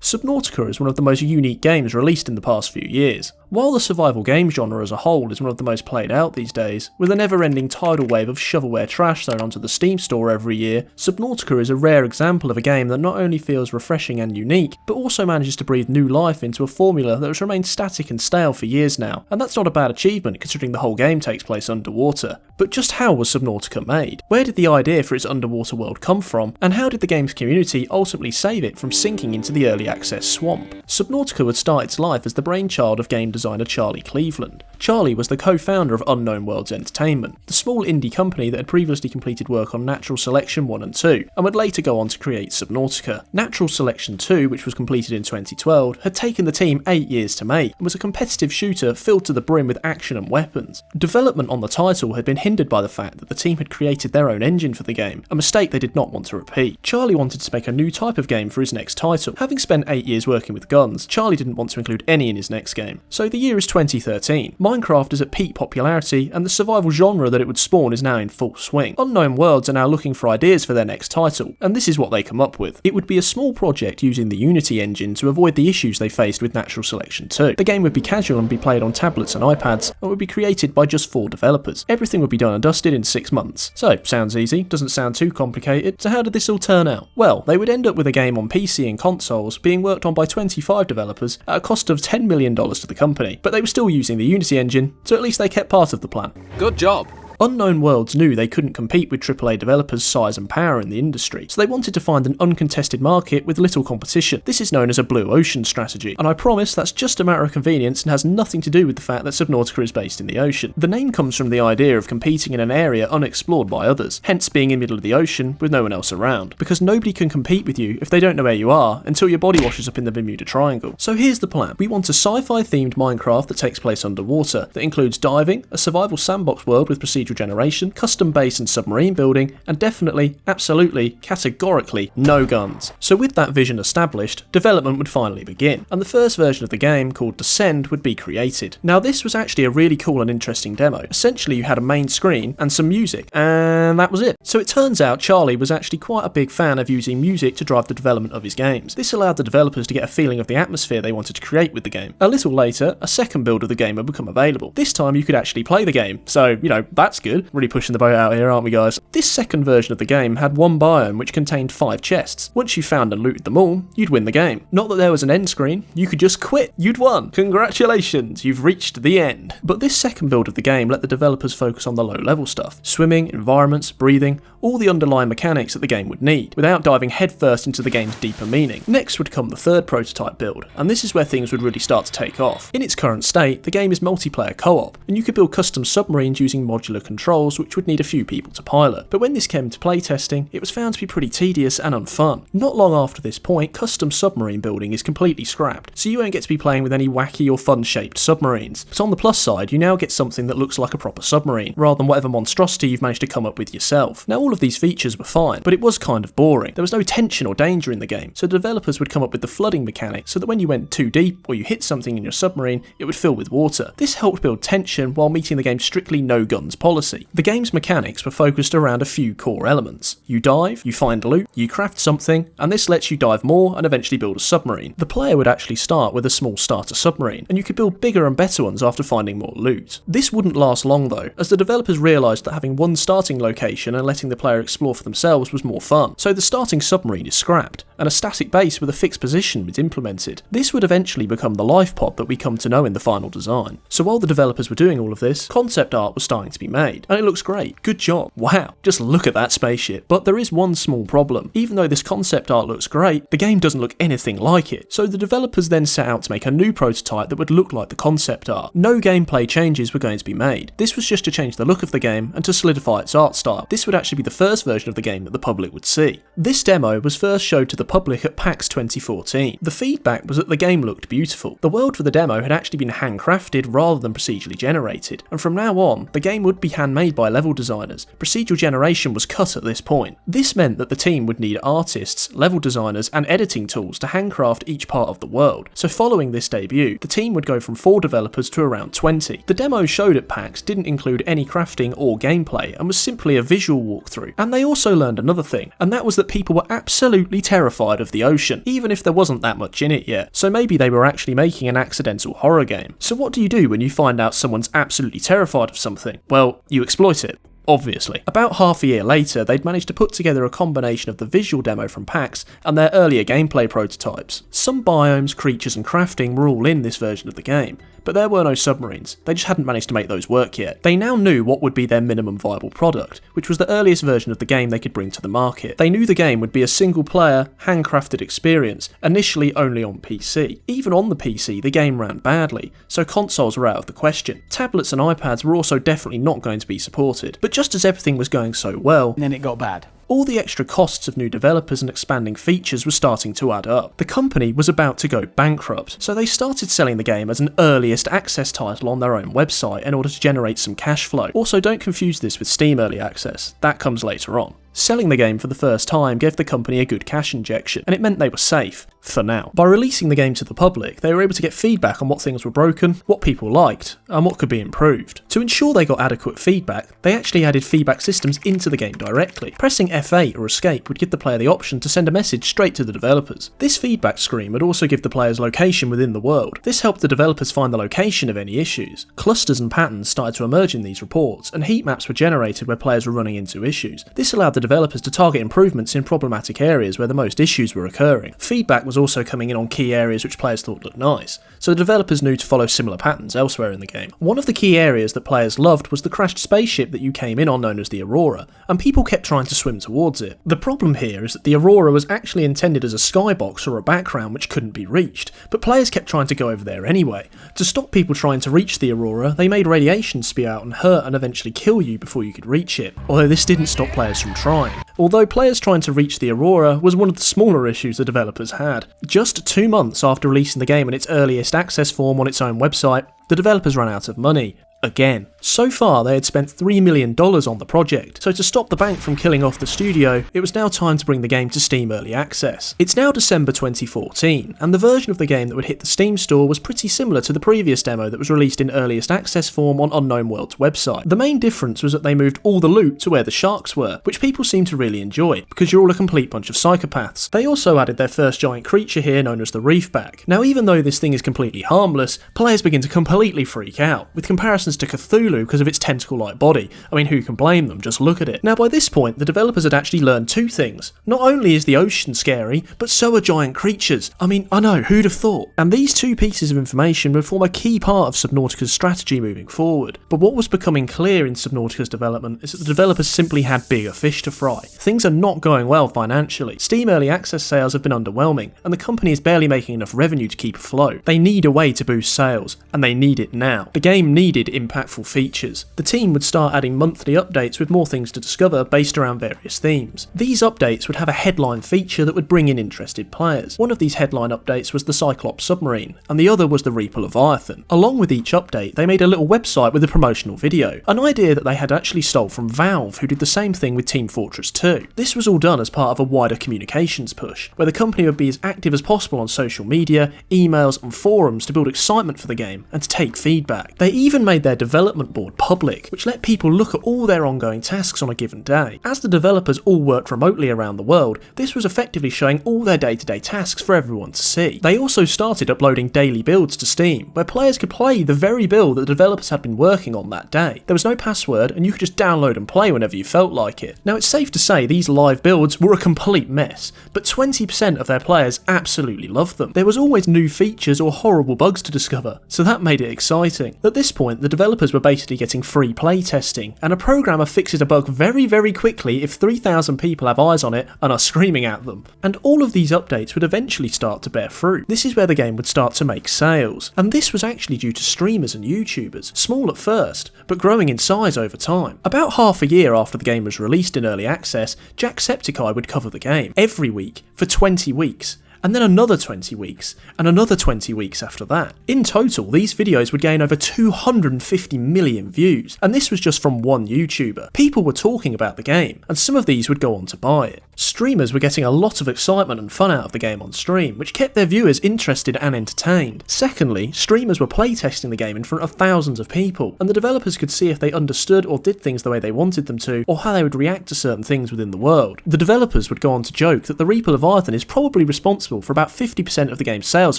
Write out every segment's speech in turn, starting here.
Subnautica is one of the most unique games released in the past few years. While the survival game genre as a whole is one of the most played out these days, with a never-ending tidal wave of shovelware trash thrown onto the Steam store every year, Subnautica is a rare example of a game that not only feels refreshing and unique, but also manages to breathe new life into a formula that has remained static and stale for years now, and that's not a bad achievement considering the whole game takes place underwater. But just how was Subnautica made? Where did the idea for its underwater world come from, and how did the game's community ultimately save it from sinking into the early access swamp? Subnautica would start its life as the brainchild of game designer Charlie Cleveland. Charlie was the co-founder of Unknown Worlds Entertainment, the small indie company that had previously completed work on Natural Selection 1 and 2, and would later go on to create Subnautica. Natural Selection 2, which was completed in 2012, had taken the team 8 years to make, and was a competitive shooter filled to the brim with action and weapons. Development on the title had been hindered by the fact that the team had created their own engine for the game, a mistake they did not want to repeat. Charlie wanted to make a new type of game for his next title. Having spent 8 years working with guns, Charlie didn't want to include any in his next game. So the year is 2013. Minecraft is at peak popularity, and the survival genre that it would spawn is now in full swing. Unknown Worlds are now looking for ideas for their next title, and this is what they come up with. It would be a small project using the Unity engine to avoid the issues they faced with Natural Selection 2. The game would be casual and be played on tablets and iPads, and would be created by just 4 developers. Everything would be done and dusted in 6 months. So, sounds easy, doesn't sound too complicated. So how did this all turn out? Well, they would end up with a game on PC and consoles being worked on by 25 developers at a cost of $10 million to the company, but they were still using the Unity engine, so at least they kept part of the plan. Good job! Unknown Worlds knew they couldn't compete with AAA developers' size and power in the industry, so they wanted to find an uncontested market with little competition. This is known as a blue ocean strategy, and I promise that's just a matter of convenience and has nothing to do with the fact that Subnautica is based in the ocean. The name comes from the idea of competing in an area unexplored by others, hence being in the middle of the ocean with no one else around, because nobody can compete with you if they don't know where you are until your body washes up in the Bermuda Triangle. So here's the plan. We want a sci-fi themed Minecraft that takes place underwater, that includes diving, a survival sandbox world with procedural generation, custom base and submarine building, and definitely, absolutely, categorically, no guns. So with that vision established, development would finally begin, and the first version of the game, called Descend, would be created. Now this was actually a really cool and interesting demo. Essentially you had a main screen and some music, and that was it. So it turns out Charlie was actually quite a big fan of using music to drive the development of his games. This allowed the developers to get a feeling of the atmosphere they wanted to create with the game. A little later, a second build of the game would become available. This time you could actually play the game, so, that's good. Really pushing the boat out here, aren't we guys? This second version of the game had one biome which contained 5 chests. Once you found and looted them all, you'd win the game. Not that there was an end screen, you could just quit, you'd won. Congratulations, you've reached the end. But this second build of the game let the developers focus on the low level stuff. Swimming, environments, breathing, all the underlying mechanics that the game would need, without diving headfirst into the game's deeper meaning. Next would come the third prototype build, and this is where things would really start to take off. In its current state, the game is multiplayer co-op, and you could build custom submarines using modular controls which would need a few people to pilot. But when this came to playtesting, it was found to be pretty tedious and unfun. Not long after this point, custom submarine building is completely scrapped, so you won't get to be playing with any wacky or fun-shaped submarines. But on the plus side, you now get something that looks like a proper submarine, rather than whatever monstrosity you've managed to come up with yourself. Now all of these features were fine, but it was kind of boring. There was no tension or danger in the game, so the developers would come up with the flooding mechanic so that when you went too deep or you hit something in your submarine, it would fill with water. This helped build tension while meeting the game's strictly no guns policy. The game's mechanics were focused around a few core elements. You dive, you find loot, you craft something, and this lets you dive more and eventually build a submarine. The player would actually start with a small starter submarine, and you could build bigger and better ones after finding more loot. This wouldn't last long though, as the developers realised that having one starting location and letting the player explore for themselves was more fun. So the starting submarine is scrapped, and a static base with a fixed position was implemented. This would eventually become the life pod that we come to know in the final design. So while the developers were doing all of this, concept art was starting to be made, and it looks great. Good job. Wow, just look at that spaceship. But there is one small problem. Even though this concept art looks great, the game doesn't look anything like it. So the developers then set out to make a new prototype that would look like the concept art. No gameplay changes were going to be made. This was just to change the look of the game and to solidify its art style. This would actually be the first version of the game that the public would see. This demo was first showed to the public at PAX 2014. The feedback was that the game looked beautiful. The world for the demo had actually been handcrafted rather than procedurally generated, and from now on, the game would be handmade by level designers. Procedural generation was cut at this point. This meant that the team would need artists, level designers, and editing tools to handcraft each part of the world. So following this debut, the team would go from 4 developers to around 20. The demo showed at PAX didn't include any crafting or gameplay and was simply a visual walkthrough. And they also learned another thing, and that was that people were absolutely terrified of the ocean, even if there wasn't that much in it yet. So maybe they were actually making an accidental horror game. So what do you do when you find out someone's absolutely terrified of something? Well, you exploit it. Obviously. About half a year later, they'd managed to put together a combination of the visual demo from PAX and their earlier gameplay prototypes. Some biomes, creatures and crafting were all in this version of the game, but there were no submarines. They just hadn't managed to make those work yet. They now knew what would be their minimum viable product, which was the earliest version of the game they could bring to the market. They knew the game would be a single player, handcrafted experience, initially only on PC. Even on the PC, the game ran badly, so consoles were out of the question. Tablets and iPads were also definitely not going to be supported. But just as everything was going so well, and then it got bad. All the extra costs of new developers and expanding features were starting to add up. The company was about to go bankrupt, so they started selling the game as an earliest access title on their own website in order to generate some cash flow. Also, don't confuse this with Steam Early Access, that comes later on. Selling the game for the first time gave the company a good cash injection, and it meant they were safe, for now. By releasing the game to the public, they were able to get feedback on what things were broken, what people liked, and what could be improved. To ensure they got adequate feedback, they actually added feedback systems into the game directly. Pressing F8 or Escape would give the player the option to send a message straight to the developers. This feedback screen would also give the player's location within the world. This helped the developers find the location of any issues. Clusters and patterns started to emerge in these reports, and heat maps were generated where players were running into issues. This allowed the developers to target improvements in problematic areas where the most issues were occurring. Feedback was also coming in on key areas which players thought looked nice, so the developers knew to follow similar patterns elsewhere in the game. One of the key areas that players loved was the crashed spaceship that you came in on, known as the Aurora, and people kept trying to swim towards it. The problem here is that the Aurora was actually intended as a skybox or a background which couldn't be reached, but players kept trying to go over there anyway. To stop people trying to reach the Aurora, they made radiation spew out and hurt and eventually kill you before you could reach it, although this didn't stop players from trying. Although players trying to reach the Aurora was one of the smaller issues the developers had. Just 2 months after releasing the game in its earliest access form on its own website, the developers ran out of money. Again. So far they had spent $3 million on the project, so to stop the bank from killing off the studio, it was now time to bring the game to Steam Early Access. It's now December 2014, and the version of the game that would hit the Steam store was pretty similar to the previous demo that was released in earliest access form on Unknown World's website. The main difference was that they moved all the loot to where the sharks were, which people seem to really enjoy, because you're all a complete bunch of psychopaths. They also added their first giant creature here known as the Reefback. Now even though this thing is completely harmless, players begin to completely freak out, with comparisons to Cthulhu because of its tentacle-like body. I mean, who can blame them? Just look at it. Now by this point, the developers had actually learned 2 things. Not only is the ocean scary, but so are giant creatures. I mean, I know, who'd have thought? And these 2 pieces of information would form a key part of Subnautica's strategy moving forward. But what was becoming clear in Subnautica's development is that the developers simply had bigger fish to fry. Things are not going well financially. Steam Early Access sales have been underwhelming, and the company is barely making enough revenue to keep afloat. They need a way to boost sales, and they need it now. The game needed impactful features. The team would start adding monthly updates with more things to discover based around various themes. These updates would have a headline feature that would bring in interested players. One of these headline updates was the Cyclops submarine, and the other was the Reaper Leviathan. Along with each update, they made a little website with a promotional video, an idea that they had actually stole from Valve, who did the same thing with Team Fortress 2. This was all done as part of a wider communications push, where the company would be as active as possible on social media, emails and forums to build excitement for the game and to take feedback. They even made their development board public, which let people look at all their ongoing tasks on a given day. As the developers all worked remotely around the world, this was effectively showing all their day-to-day tasks for everyone to see. They also started uploading daily builds to Steam, where players could play the very build that the developers had been working on that day. There was no password, and you could just download and play whenever you felt like it. Now it's safe to say these live builds were a complete mess, but 20% of their players absolutely loved them. There was always new features or horrible bugs to discover, so that made it exciting. At this point, the developers were basically getting free play testing, and a programmer fixes a bug very quickly if 3,000 people have eyes on it and are screaming at them. And all of these updates would eventually start to bear fruit. This is where the game would start to make sales, and this was actually due to streamers and YouTubers, small at first, but growing in size over time. About half a year after the game was released in early access, Jacksepticeye would cover the game, every week, for 20 weeks. and then another 20 weeks, and another 20 weeks after that. In total, these videos would gain over 250 million views, and this was just from one YouTuber. People were talking about the game, and some of these would go on to buy it. Streamers were getting a lot of excitement and fun out of the game on stream, which kept their viewers interested and entertained. Secondly, streamers were playtesting the game in front of thousands of people, and the developers could see if they understood or did things the way they wanted them to, or how they would react to certain things within the world. The developers would go on to joke that the Reaper Leviathan is probably responsible for about 50% of the game's sales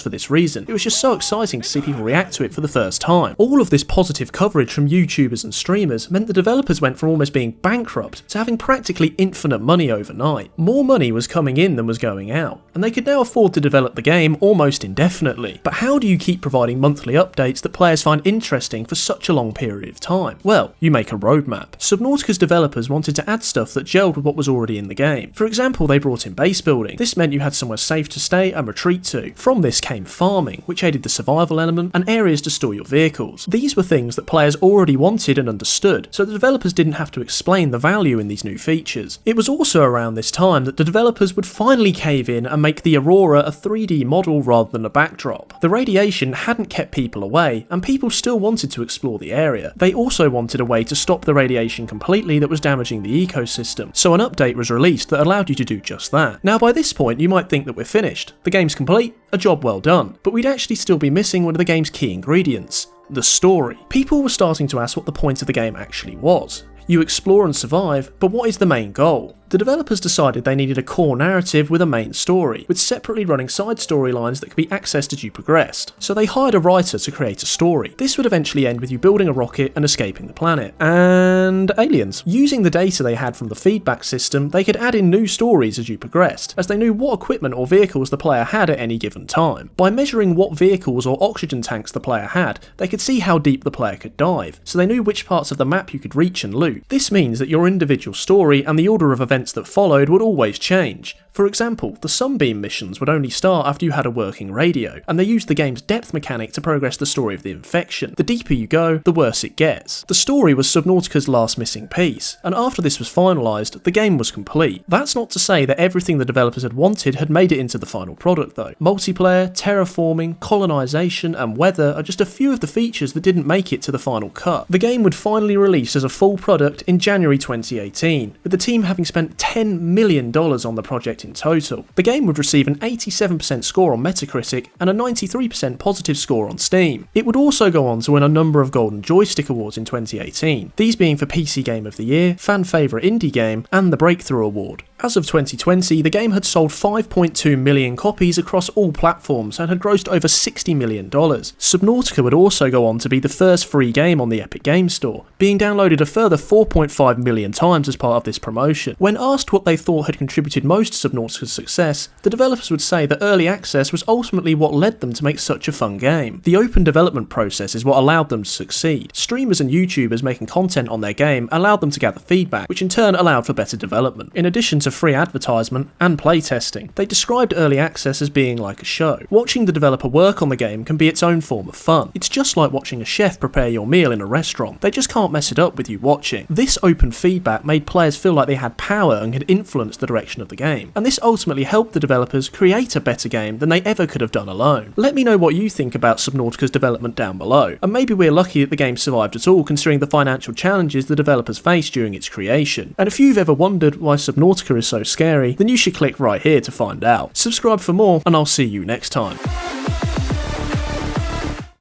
for this reason. It was just so exciting to see people react to it for the first time. All of this positive coverage from YouTubers and streamers meant the developers went from almost being bankrupt to having practically infinite money overnight. More money was coming in than was going out, and they could now afford to develop the game almost indefinitely. But how do you keep providing monthly updates that players find interesting for such a long period of time? Well, you make a roadmap. Subnautica's developers wanted to add stuff that gelled with what was already in the game. For example, they brought in base building. This meant you had somewhere safe to stay and retreat to. From this came farming, which aided the survival element, and areas to store your vehicles. These were things that players already wanted and understood, so the developers didn't have to explain the value in these new features. It was also around this time that the developers would finally cave in and make the Aurora a 3D model rather than a backdrop. The radiation hadn't kept people away, and people still wanted to explore the area. They also wanted a way to stop the radiation completely that was damaging the ecosystem, so an update was released that allowed you to do just that. Now by this point you might think that we're finished. The game's complete, a job well done, but we'd actually still be missing one of the game's key ingredients: the story. People were starting to ask what the point of the game actually was. You explore and survive, but what is the main goal? The developers decided they needed a core narrative with a main story, with separately running side storylines that could be accessed as you progressed. So they hired a writer to create a story. This would eventually end with you building a rocket and escaping the planet. And aliens. Using the data they had from the feedback system, they could add in new stories as you progressed, as they knew what equipment or vehicles the player had at any given time. By measuring what vehicles or oxygen tanks the player had, they could see how deep the player could dive, so they knew which parts of the map you could reach and loot. This means that your individual story and the order of events that followed would always change. For example, the Sunbeam missions would only start after you had a working radio, and they used the game's depth mechanic to progress the story of the infection. The deeper you go, the worse it gets. The story was Subnautica's last missing piece, and after this was finalised, the game was complete. That's not to say that everything the developers had wanted had made it into the final product though. Multiplayer, terraforming, colonisation and weather are just a few of the features that didn't make it to the final cut. The game would finally release as a full product in January 2018, with the team having spent $10 million on the project in total. The game would receive an 87% score on Metacritic and a 93% positive score on Steam. It would also go on to win a number of Golden Joystick Awards in 2018, these being for PC Game of the Year, Fan Favourite Indie Game, and the Breakthrough Award. As of 2020, the game had sold 5.2 million copies across all platforms and had grossed over $60 million. Subnautica would also go on to be the first free game on the Epic Games Store, being downloaded a further 4.5 million times as part of this promotion. When asked what they thought had contributed most to Subnautica's success, the developers would say that early access was ultimately what led them to make such a fun game. The open development process is what allowed them to succeed. Streamers and YouTubers making content on their game allowed them to gather feedback, which in turn allowed for better development. In addition to free advertisement and playtesting, they described early access as being like a show. Watching the developer work on the game can be its own form of fun. It's just like watching a chef prepare your meal in a restaurant. They just can't mess it up with you watching. This open feedback made players feel like they had power and could influence the direction of the game, and this ultimately helped the developers create a better game than they ever could have done alone. Let me know what you think about Subnautica's development down below, and maybe we're lucky that the game survived at all considering the financial challenges the developers faced during its creation. And if you've ever wondered why Subnautica is so scary, then you should click right here to find out. Subscribe for more, and I'll see you next time.